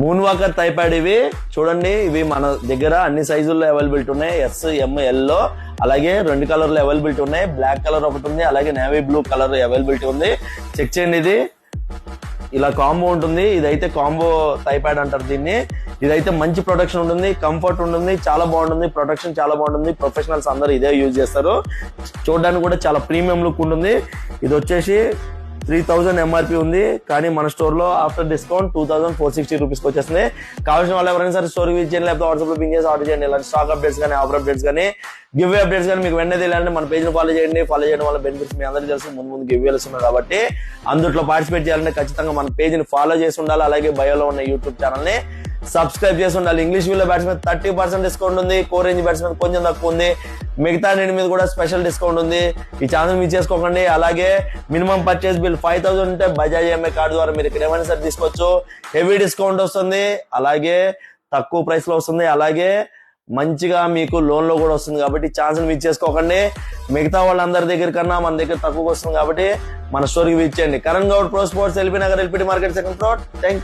Moon walker టైపాడ్ ఇవి చూడండి. ఇవి మన దగ్గర అన్ని సైజుల్లో అవైలబిలిటీ ఉన్నాయి. ఎస్, ఎం, ఎల్ లో అలాగే 2 కలర్లు అవైలబిలిటీ ఉన్నాయి. బ్లాక్ కలర్ ఒకటి ఉంది, అలాగే నేవీ బ్లూ కలర్ అవైలబిలిటీ ఉంది. చెక్ చేయండి. ఇది ఇలా కాంబో ఉంటుంది. ఇదైతే కాంబో టైపాడ్ అంటారు దీన్ని. ఇదైతే మంచి ప్రొటెక్షన్ ఉంటుంది, కంఫర్ట్ ఉంటుంది, చాలా బాగుంటుంది, ప్రొటెక్షన్ చాలా బాగుంటుంది. ప్రొఫెషనల్స్ అందరూ ఇదే యూజ్ చేస్తారు. చూడడానికి కూడా చాలా ప్రీమియం లుక్ ఉంటుంది. ఇది వచ్చేసి 3000 ఎంఆర్పీ ఉంది, కానీ మన స్టోర్ లో ఆఫ్టర్ డిస్కౌంట్ 2460 రూపీస్కి వచ్చేస్తుంది. కావాల్సిన వాళ్ళు ఎవరైనా సరే స్టోర్ విజిట్ చేయండి, లేకపోతే వాట్సాప్ లో పింక్ చేసి ఆర్డర్ చేయండి. ఇలాంటి స్టాక్ అప్డేట్స్ కానీ, ఆఫర్ అప్డేట్స్ కానీ, గివ్ అవే అప్డేట్స్ కానీ మీకు వెంటనే తెలియాలంటే మన పేజ్ ని ఫాలో చేయండి. ఫాలో చేయడం వల్ల బెనిఫిట్స్ మీ అందరికీ తెలుసు. ముందు గివ్ అవేస్ ఉన్నాయి కాబట్టి అందులో పార్టిసిపేట్ చేయాలంటే ఖచ్చితంగా మన పేజ్ ని ఫాలో చేసి ఉండాలి. అలాగే బయోలో ఉన్న యూట్యూబ్ ఛానల్ ని సబ్స్క్రైబ్ చేసి ఉండాలి. ఇంగ్లీష్ వీలో బ్యాట్స్మెన్ 30% డిస్కౌంట్ ఉంది, కోర్ రేంజ్ బ్యాట్స్మెన్ కొంచెం తక్కువ ఉంది, మిగతా రెండు మీద కూడా స్పెషల్ డిస్కౌంట్ ఉంది. ఈ ఛానల్ మిస్ చేసుకోకండి. అలాగే మినిమం పర్చేస్ బిల్ 5000 ఉంటే బజాజ్ ఈఎంఐ కార్డు ద్వారా మీరు ఇక్కడ ఏమైనా సరే తీసుకోవచ్చు. హెవీ డిస్కౌంట్ వస్తుంది, అలాగే తక్కువ ప్రైస్ లో వస్తుంది, అలాగే మంచిగా మీకు లోన్ లో కూడా వస్తుంది. కాబట్టి ఛాన్స్ మిస్ చేసుకోకండి. మిగతా వాళ్ళందరి దగ్గర కన్నా మన దగ్గర తక్కువ వస్తుంది కాబట్టి మన స్టోర్కి విజిట్ చేయండి. Karan Goud pro sports, LB Nagar, LPT market, second floor. Thank